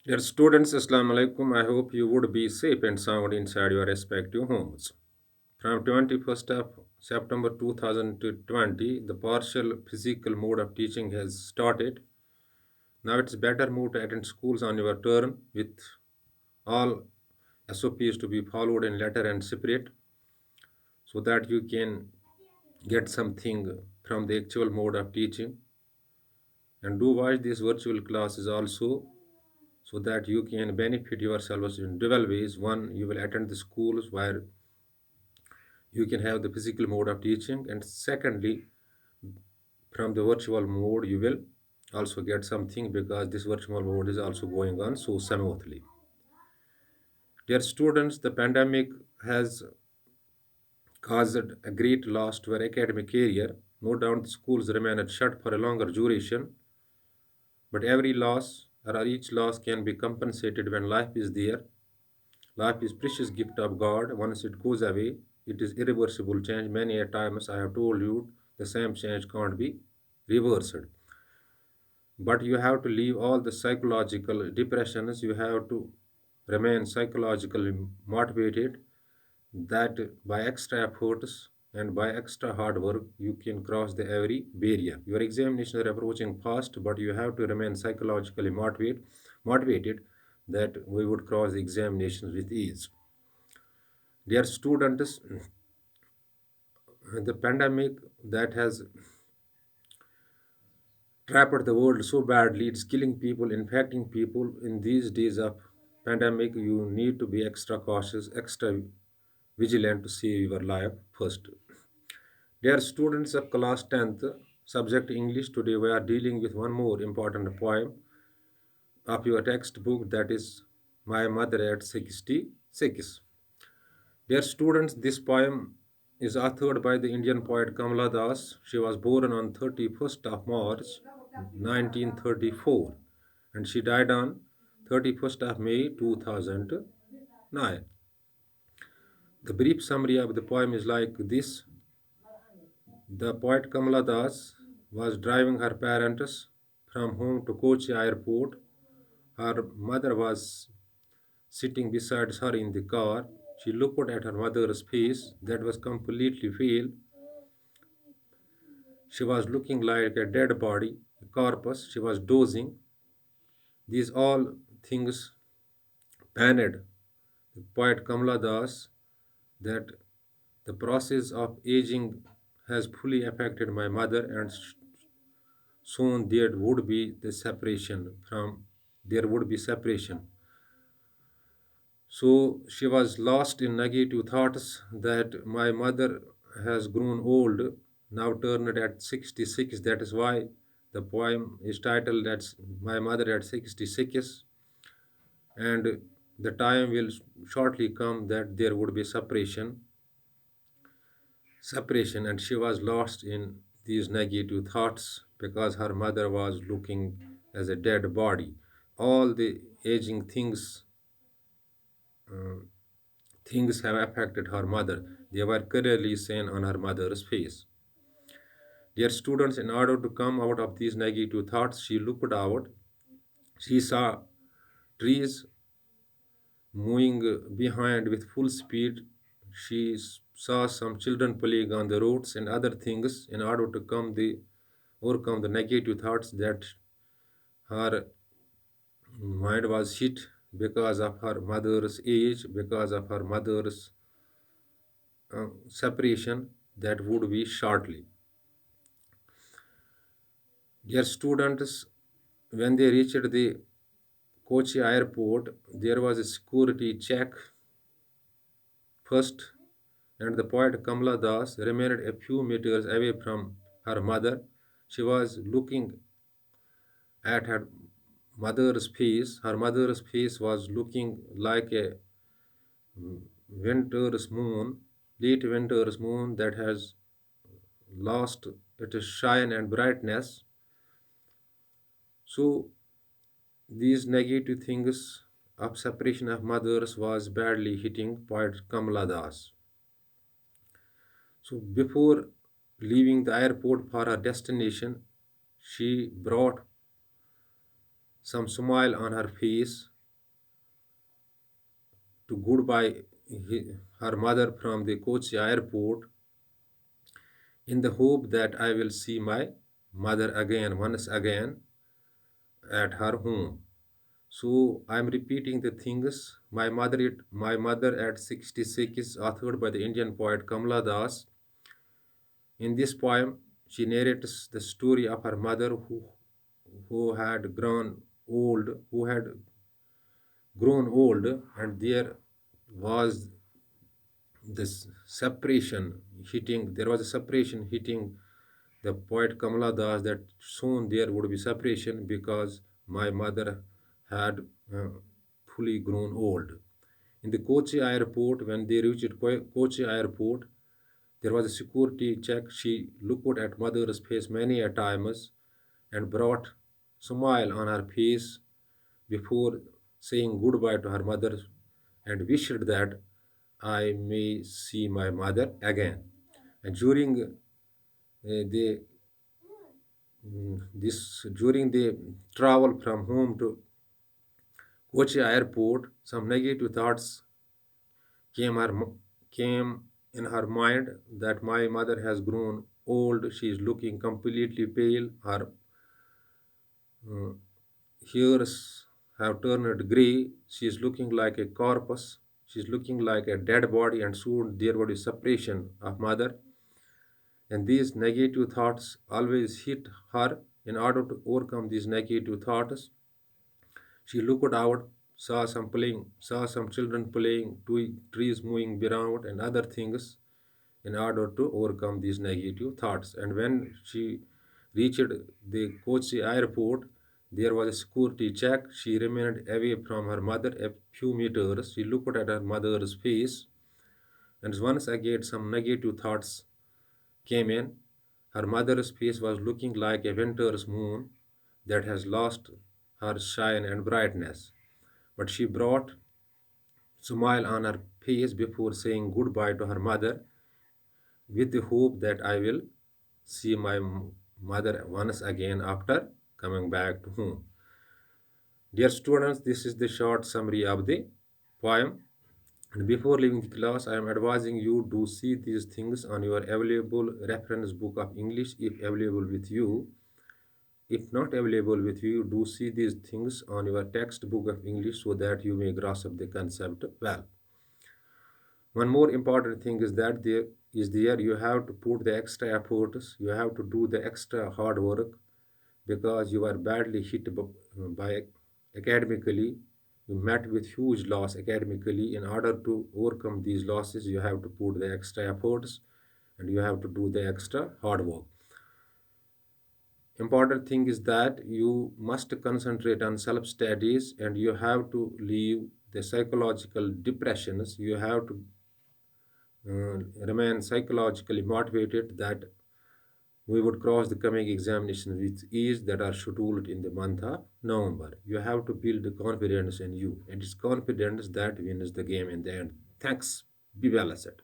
Dear students, Assalamu alaikum. I hope you would be safe and sound inside your respective homes. From 21st of September 2020, the partial physical mode of teaching has started. Now it's better move to attend schools on your turn with all SOPs to be followed in letter and spirit so that you can get something from the actual mode of teaching. And do watch these virtual classes also so that you can benefit yourselves in dual ways. One, you will attend the schools where you can have the physical mode of teaching, and secondly, from the virtual mode, you will also get something because this virtual mode is also going on so smoothly. Dear students, the pandemic has caused a great loss to our academic career. No doubt, the schools remain shut for a longer duration, but every loss or each loss can be compensated when life is there. Life is precious gift of God. Once it goes away, it is irreversible change. Many a times I have told you the same change can't be reversed. But you have to leave all the psychological depressions. You have to remain psychologically motivated that by extra efforts and by extra hard work you can cross the every barrier. Your examinations are approaching fast, but you have to remain psychologically motivated that we would cross the examinations with ease. Dear students, the pandemic that has trapped the world so badly, it's killing people, infecting people. In these days of pandemic, you need to be extra cautious, extra vigilant to save your life first. Dear students of class 10th, subject English, today we are dealing with one more important poem of your textbook, that is My Mother at 66. Dear students, this poem is authored by the Indian poet Kamala Das. She was born on 31st of March 1934 and she died on 31st of May 2009. The brief summary of the poem is like this. The poet Kamala Das was driving her parents from home to Kochi airport. Her mother was sitting beside her in the car. She looked at her mother's face that was completely pale. She was looking like a dead body, a corpse. She was dozing. These all things panned the poet Kamala Das that the process of aging has fully affected my mother, and soon there would be separation. So she was lost in negative thoughts that my mother has grown old, now turned at 66. That is why the poem is titled as My Mother at 66. And the time will shortly come that there would be separation, and she was lost in these negative thoughts because her mother was looking as a dead body. All the aging things have affected her mother. They were clearly seen on her mother's face. Dear students, in order to come out of these negative thoughts, she looked out. She saw trees moving behind with full speed. She saw some children playing on the roads and other things in order to overcome the negative thoughts that her mind was hit because of her mother's age, because of her mother's separation that would be shortly. Dear students, when they reached the Kochi airport, there was a security check first, and the poet Kamala Das remained a few meters away from her mother. She was looking at her mother's face. Her mother's face was looking like a winter's moon, late winter's moon that has lost its shine and brightness. So these negative things of separation of mothers was badly hitting poet Kamala Das. So before leaving the airport for her destination, she brought some smile on her face. to goodbye her mother from the Kochi airport in the hope that I will see my mother again, once again, at her home. So I'm repeating the things. My mother at 66 is authored by the Indian poet Kamala Das. In this poem, she narrates the story of her mother who had grown old, and there was this separation there was a separation hitting the poet Kamala Das, that soon there would be separation because my mother had uh, fully grown old. In the Kochi airport, when they reached Kochi airport, there was a security check. She looked at mother's face many a times and brought smile on her face before saying goodbye to her mother and wished that I may see my mother again. And the during the travel from home to Kochi airport, some negative thoughts came came in her mind that my mother has grown old. She is looking completely pale. Her uh, hairs have turned grey. She is looking like a corpse. She is looking like a dead body, and soon there would be separation of mother. And these negative thoughts always hit her. In order to overcome these negative thoughts, she looked out, saw some children playing, trees moving around, and other things in order to overcome these negative thoughts. And when she reached the Kochi airport, there was a security check. She remained away from her mother a few meters. She looked at her mother's face, and once again some negative thoughts came in. Her mother's face was looking like a winter's moon that has lost her shine and brightness. But she brought smile on her face before saying goodbye to her mother with the hope that I will see my mother once again after coming back to home. Dear students, this is the short summary of the poem. And before leaving the class, I am advising you to see these things on your available reference book of English if available with you. If not available with you, do see these things on your textbook of English so that you may grasp the concept well. One more important thing is that there you have to put the extra efforts, you have to do the extra hard work because you are badly hit by academically. You met with huge loss academically. In order to overcome these losses, you have to put the extra efforts and you have to do the extra hard work. Important thing is that you must concentrate on self studies and you have to leave the psychological depressions. You have to remain psychologically motivated that we would cross the coming examinations with ease that are scheduled in the month of November. You have to build confidence in you, and it's confidence that wins the game in the end. Thanks. Be well, asset.